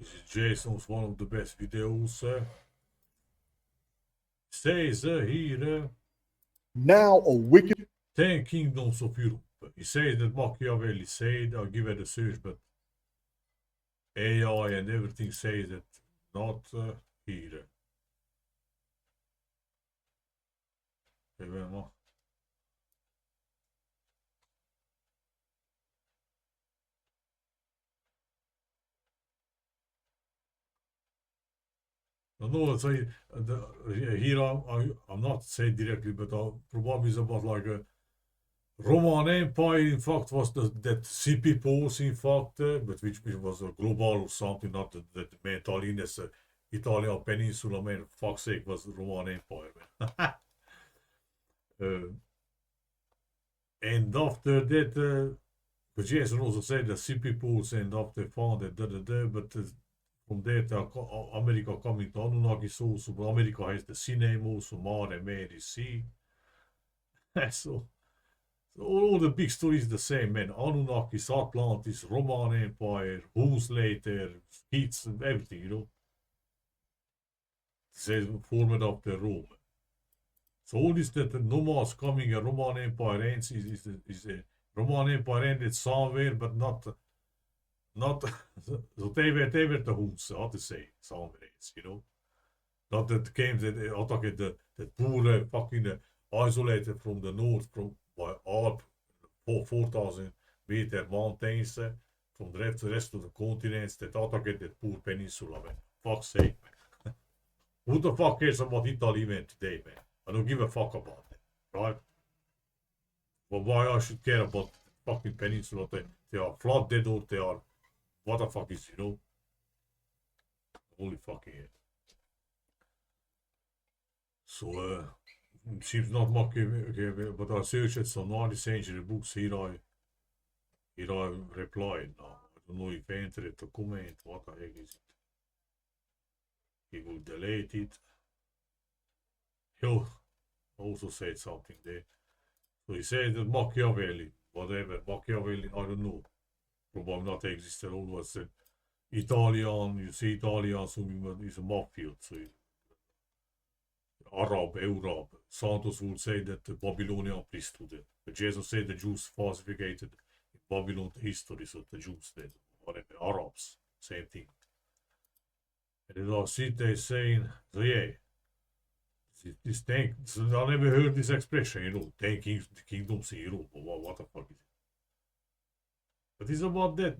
This is Jason's one of the best videos. Says here. Now a wicked 10 kingdoms of Europe. He says that Machiavelli said, I'll give it a search, but AI and everything says that not here. Even nog. No, so here I'm not saying directly, but probably is about like a Roman Empire. In fact, was that CP Pools, in fact, but which was a global or something, not that meant as Italian peninsula, man. Fuck's sake, was Roman Empire, man. And after that, but Jason also said that CP Pools, and after found that, but from there, America coming to Anunnaki also, but America has the sea name also, Mare, Mary, Sea. So all the big stories the same, man. Anunnakis, Atlantis, Roman Empire, Husz later, Hitz, everything, you know. They formed up the Rome. So all this that the nomads coming, a Roman Empire ends is a Roman Empire ended somewhere, but not so they were the Huns, how to say, somewhere else, you know. Not that came that attacked the poor fucking isolated from the north from by Alp 4,000 meter mountains from the rest of the continents that attacked that poor peninsula, man. Fuck's sake, man. Who the fuck cares about Italy even today, man? I don't give a fuck about it, right? But why I should care about fucking peninsula? They are flooded or they are what the fuck is, you know? Holy fucking hell. So seems not much, but I searched some 19th century books. Here I replied now. I don't know if I entered the comment. What the heck is it? He will delete it. He'll also said something there. So he said that Machiavelli, whatever, Machiavelli, I don't know. Probably not existed. Always Italian, you see Italian, so is a mafia. So Arab. Santos would say that the Babylonian priesthood. But Jesus said the Jews falsified Babylon history, so the Jews did, whatever, Arabs, same thing. And then I see they saying, so yeah, this thing, so I never heard this expression, you know, 10 kingdoms in Europe, what the fuck is it? But it's about that,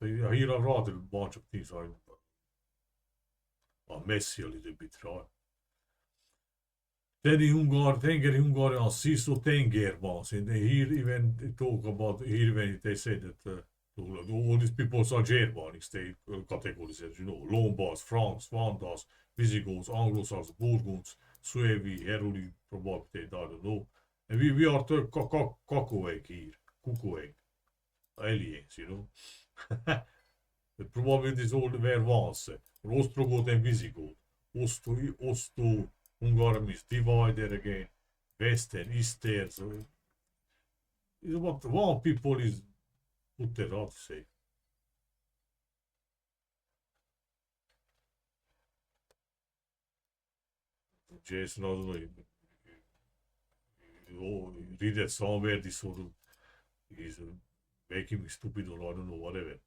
here I wrote a bunch of things, I'm messy a little bit, right? Then in Hungarian, tiz+ten and here even talk about, here when they say that all these people are Germanics, they categorize, you know, Lombards, Franks, Vandals, Visigoths, Anglo-Saxons, Burgunds, Suevi, Heruli, probably, I don't know. And we are the Kukuweg here, Kukuweg, aliens, you know. Probably this all were once, Ostrogoth and Visigoth, Osto, Hungarian is divided again, West and Isten, so it's what one people is put there, how to say. Jason, I don't know, you read it somewhere, this sort of is making me stupid or I don't know, whatever.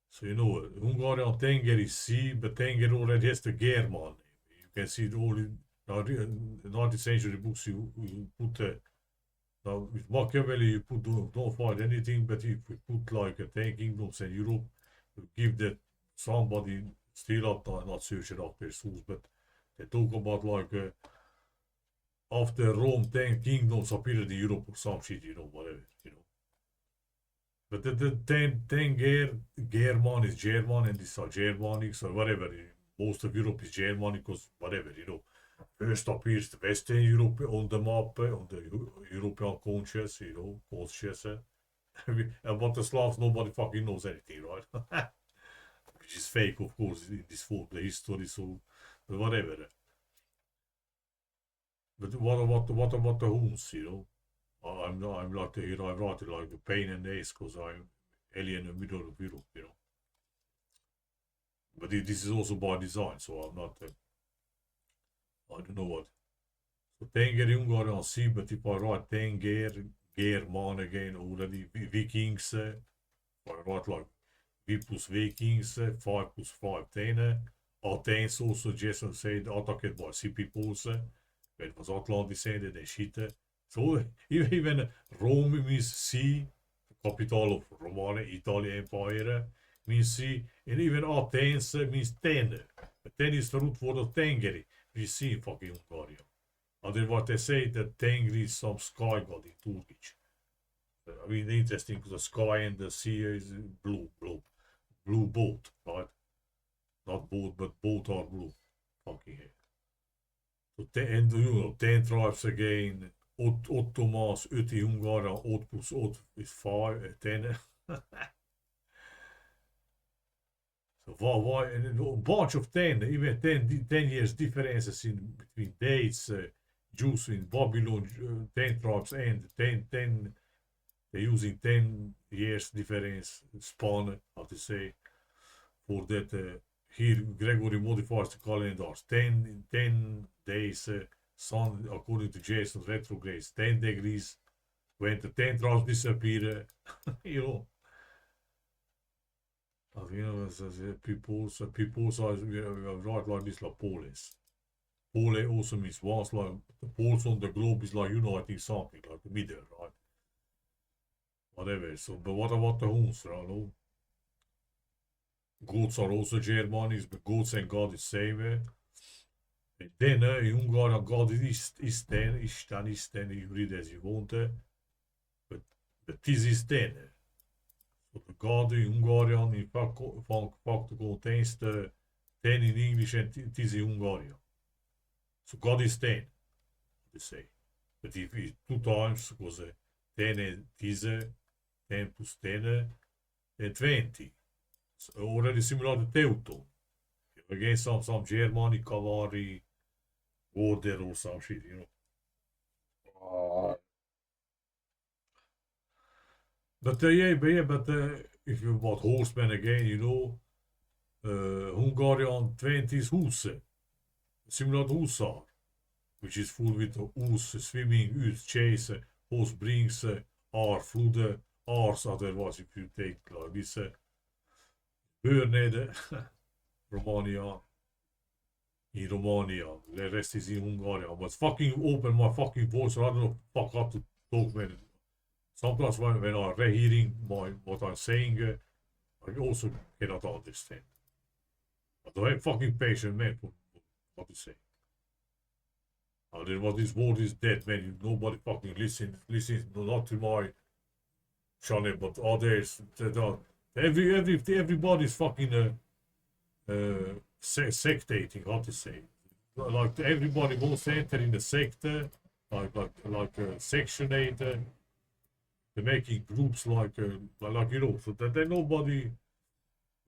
So you know, Hungarian Tenger is C, but Tenger already has the German. You can see all in 19th century books you put now with Machiavelli you put don't find anything, but if we put like a 10 kingdoms in Europe, you give that somebody still not searching after source, but they talk about like after Rome 10 kingdoms appeared in Europe or some shit, you know, whatever, you know. But the 10 German is German and these are Germanics or whatever. Most of Europe is Germanic because whatever, you know. First appears the Western Europe on the map, on the European conscious, you know, conscious. About the Slavs, nobody fucking knows anything, right? Which is fake, of course, in this form, the history, so whatever. But what about the Huns, you know? I'm like here I write it like the pain and ace because I'm alien in the middle of Europe, you know. But this is also by design, so I'm not. I don't know what. So Tenger Hungarian C, but if I write Tenger, German again already, Vikings, if I write like V plus Vikings, 5 plus 5 10. Athens also just said attacked by sea peoples. It was Atlantis and then shit. So even Rome means sea, capital of Roman Italian Empire means sea, and even Athens means ten. But ten is the root word of Tengeri, which is sea in fucking Hungarian. And then what they say that Tengri is some sky god in Turkish. I mean, interesting because the sky and the sea is blue boat, right? Not boat, but both are blue. Fucking hell. So and you know, 10 tribes again. Ottomans, Uti Hungarian, 8 plus 8 is 5, 10. So why and a bunch of 10, even 10 years differences in between dates, Jews in Babylon, 10 tribes and 10, they're using 10 years difference span, how to say, for that. Here Gregory modifies the calendars 10 days, sun according to Jason retrogrades 10 degrees when the 10 tribes disappear. You know, you know, people right like this like Poles. Pole also means once like the poles on the globe is like uniting something like the middle, right? Whatever. So, but what about the Huns, right? No? Gods are also Germanics, but gods and God is same. And then in Hungarian God is Isten, you read as you want. But tiz+ten. So the God in Hungarian in fact contains the 10 in English and tiz in Hungarian. So God is 10, they say. But if it's 2 times, because 10 and tiz, 10 plus 10, and 20. So already similar to Teuton. Again, some Germanic cavalry order or some shit, you know. But if you about horsemen again, you know, Hungarian 20 is Husz, similar to Hussar, which is full with Husz, swimming, ut, chase, horse brings, ar, flood, ars, otherwise if you take like this, Börnede, Romania, in Romania, the rest is in Hungary. But fucking open my fucking voice, I don't know fuck how to talk, man. Sometimes when I'm rehearing what I'm saying, I also cannot understand. But I have fucking patience, man, for what to say. And then what this word is dead, man. Nobody fucking listens not to my channel, but others. Everybody's fucking sectating, how to say. Like everybody wants to enter in the sector, like Section 8. They're making groups like you know, so that then nobody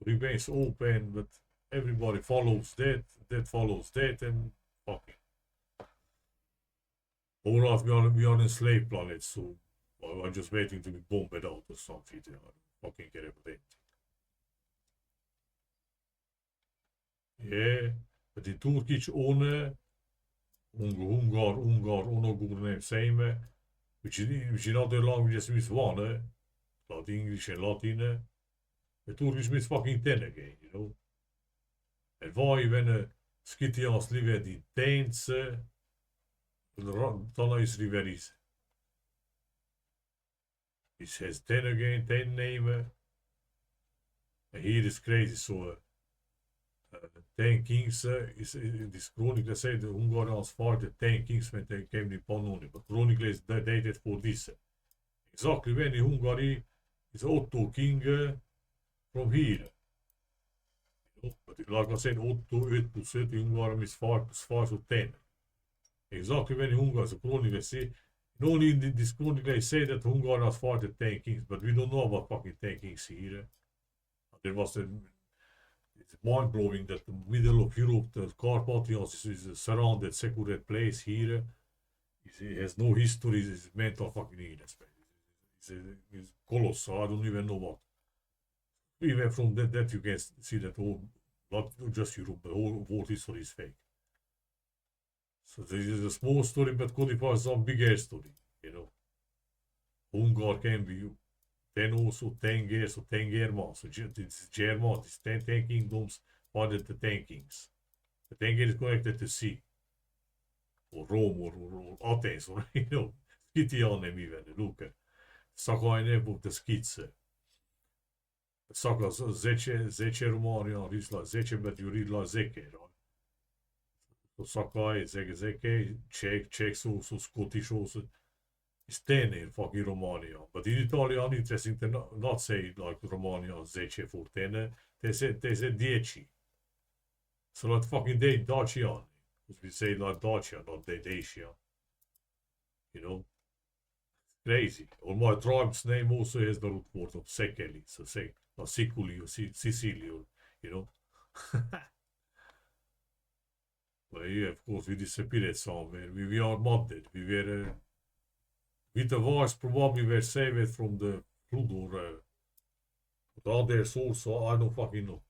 remains open, but everybody follows that follows that, and fucking. All right, we are in slave planet, so I'm just waiting to be bombed out or something. I don't fucking care about it. Yeah, but in Turkish ohne Ungar, onogurne same, which in other languages means one, like English and Latin. The Turkish means fucking 10 again, you know. And why when Scythians live in tents, dan is riveris. It says 10 again, 10 name. And here is crazy, so 10 kings is this chronicle said the Hungarians fought the 10 kings when they came in Pannonian, but chronicle is dated for this. Exactly when in Hungary is Otto king from here. You know? But like I said, Otto 8 plus 8 in Hungary is 5 plus 5, so 10. Exactly when in Hungary, the chronicle say, only in this chronicle say that Hungarians fought the 10 kings, but we don't know about fucking 10 kings here. There was it's mind-blowing that the middle of Europe, the Carpathians is a surrounded, secular place here. It has no history, it's mental fucking illness. It's colossal, I don't even know what. Even from that you can see that all Not just Europe, but whole world history is fake. So this is a small story, but codifies some bigger story, you know. Hungar can be 10 also 10 years or 10 Germans. So it's German, it's 10 kingdoms, part of the 10 kings. The 10 is connected to sea, or Rome, or Athens, or, you know, Skythianem even, look. Szakajne volt a skice. Szaka zeče Romanija, risla zeče, but you read la zeke, right? So Szakaj, zeke, Czech also, Scottish also. Isten in fucking Romania. But in Italian, interesting to not say like Romania, zece for 10, they said 10. So like fucking Dacian. Because we say like Dacia, not Dacia. You know? Crazy. Or my tribe's name also has the root word of Sekeli. So say, or Sicily, or Sicily, or, you know? But yeah, of course, we disappeared somewhere. We are modded. We were, with the voice, probably were saved from the flood or other source, so I don't fucking know.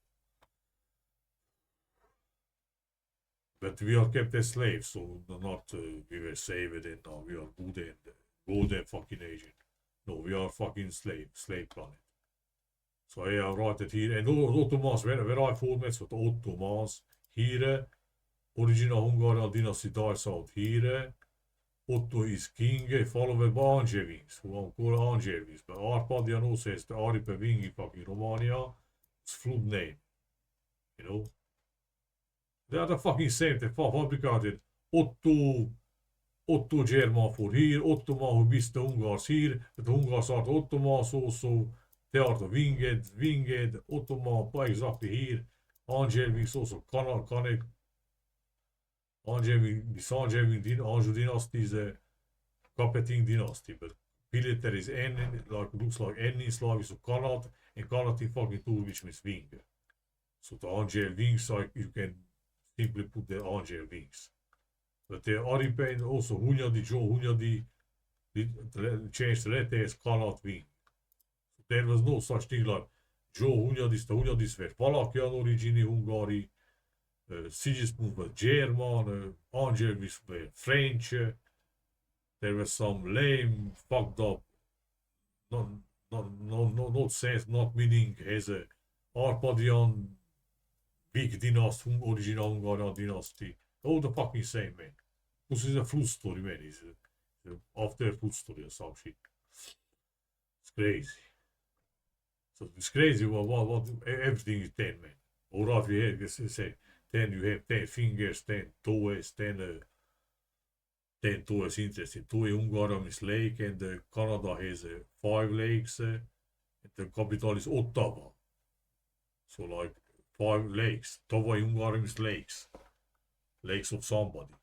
But we are kept as slaves, so not we were saved and now we are good and fucking agent. No, we are fucking slave planet. So I write it here. And Ottomans, where I formed with Ottomans, here, original Hungarian dynasty dies out here. Otto is king, followed by Angevings, who are called Angevings. But Arpadian also has the Aripe Vingi fucking Romania. It's flood name. You know? They are the fucking same. They fabricated Otto German for here, Ottoman who beats the Hungars here. The Hungars are the Ottomans also. They are the winged, Ottoman, exactly here. Angevings also connect. Anjou dynasty is a Capeting dynasty, but Piliter is N, like looks like N in Slavic, so Kanat, and Kanat in fucking tool, which means wing. So the Angel wings, like you can simply put the Angel wings. But the Aripen also Hunyadi, Joe Hunyadi changed the letters Kanat wing. So there was no such thing like Joe Hunyadis, the Hunyadis were Valakian origini Hungary. Sigismund was German, Angels were French. There was some lame, fucked up, not sense, not meaning as a Arpadian big dynasty, original Hungarian dynasty. All the fucking same, man. This is a flood story, man. It's after flood story or some shit. It's crazy. So it's crazy what everything is 10, man. Alright, we have, as I say, 10, you have 10 fingers, 10 toes, 10 toes, interesting. 2 Hungarian is lake, and Canada has 5 lakes, and the capital is Ottawa. So like 5 lakes. Ottawa Hungarian is lakes. Lakes of somebody.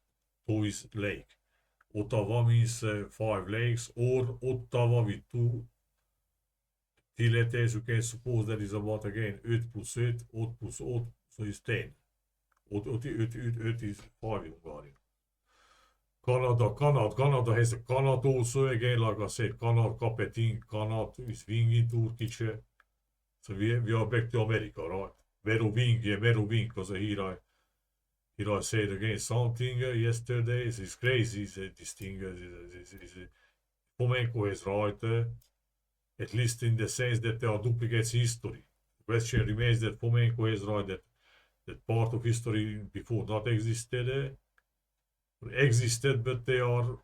2 is lake. Ottawa means 5 lakes, or Ottawa with 2 letters. You can suppose that is about again 8 plus 8, 8 plus 8, so it's 10. 8 is 5 Hungarian. Canada has a Kanat also again, like I said, Kanat, Capeting, Kanat is wingi Turkish. So we are back to America, right? Vero wing, because here I said again something yesterday. It's crazy. This thing Fomenko is right, at least in the sense that there are duplicates in history. The question remains that Fomenko is right, that part of history before not existed. But they are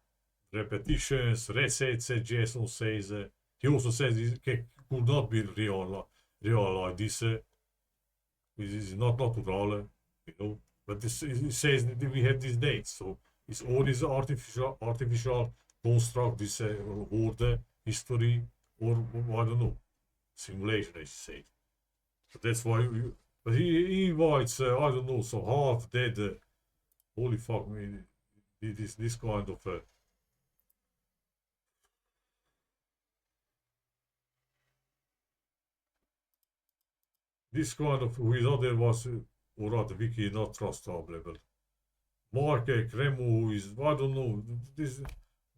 repetitions, resets, Jason says. He also says it could not be real like this. This is not natural, you know. But it says that we have these dates, so it's always artificial construct, this word history, or I don't know, simulation, as you say. So that's why. But he invites, I don't know, so half dead. Holy fuck me. This kind of with other was or the wiki not trustable, but Mark Cremo is, I don't know, this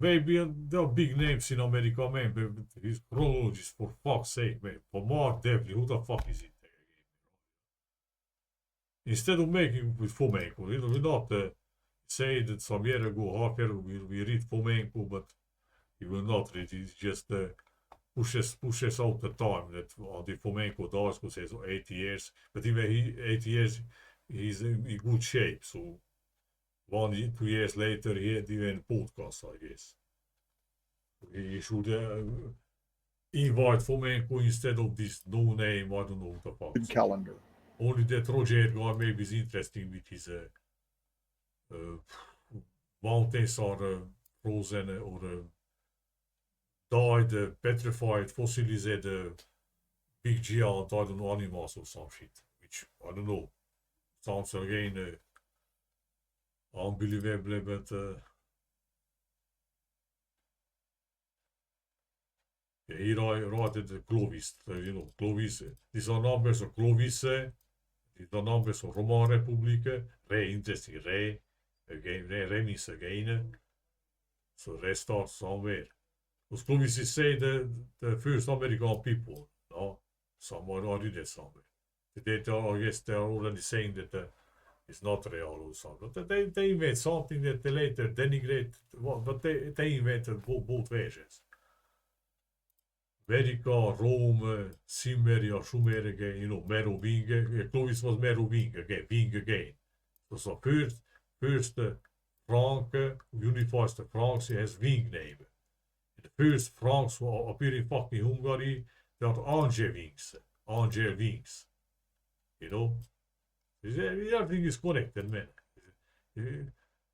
maybe there are big names in America, man, but his chronologist, for fuck's sake, man. For Mark Devlin, who the fuck is it? instead of making with flamenco, we not say that some year ago, half year ago, we read flamenco, but he will not read. He just pushes out the time that the flamenco does because he's 80 years. But even 80 years, he's in good shape. So 2 years later, he had even podcast, I guess. He should invite flamenco instead of this no name. I don't know what the fuck. calendar. Only that Roger guy maybe is interesting with his mountains are frozen or died, petrified, fossilized big giant, I don't know, animals or some shit. Which, I don't know, sounds again unbelievable, but yeah, he wrote Clovis, Clovis, these are numbers of Clovis, these are numbers of Roman Republic, Re, interesting, Re, again, Re means again, so Re starts somewhere. Because Clovis is say the first American people, no? Someone already did somewhere. I guess they are already saying that it's not real or something. But they invent something that they later denigrate, but they invented both versions. America, Rome, Cimmeria, Sumer again, Meroving. Clovis was Meroving again, Ving again. So first Frank unifies the Franks, he has Ving name. The first Franks who appear in fucking Hungary, they are Angevings. Everything is connected, man.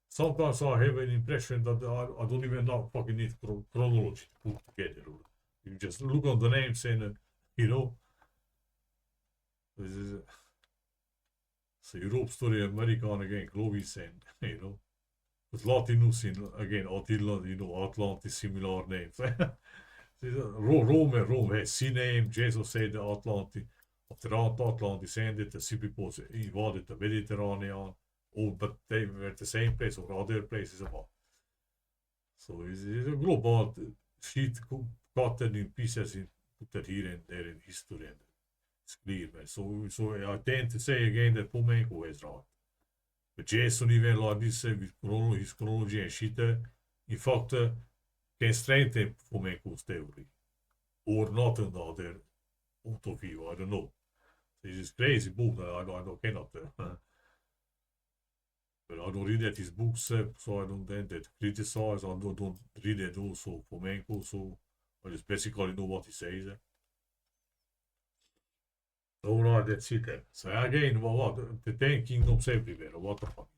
Sometimes I have an impression that I don't even know fucking need chronology to put together. You just look on the names and, this is so Europe story, American again, Clovis and, with Latinus in, again, Attila, Atlantis, similar names. Rome has sea name, Jesus said the Atlantic. After Atlantis ended, the sea peoples invaded the Mediterranean, but they were at the same place or other places about. So it's a global sheet cut in pieces and put that here and there in history, and it's clear, man. So I tend to say again that flamenco is right. But Jason even like this with his chronology and shit, in fact, can strengthen flamenco's theory. Or not another point of view, I don't know. This is crazy book that I cannot. But I don't read that his books, so I don't tend to criticize. I don't read it also flamenco, so I just basically know what he says. Alright, that's it then. So again, what? The 10 kingdoms everywhere, what the fuck?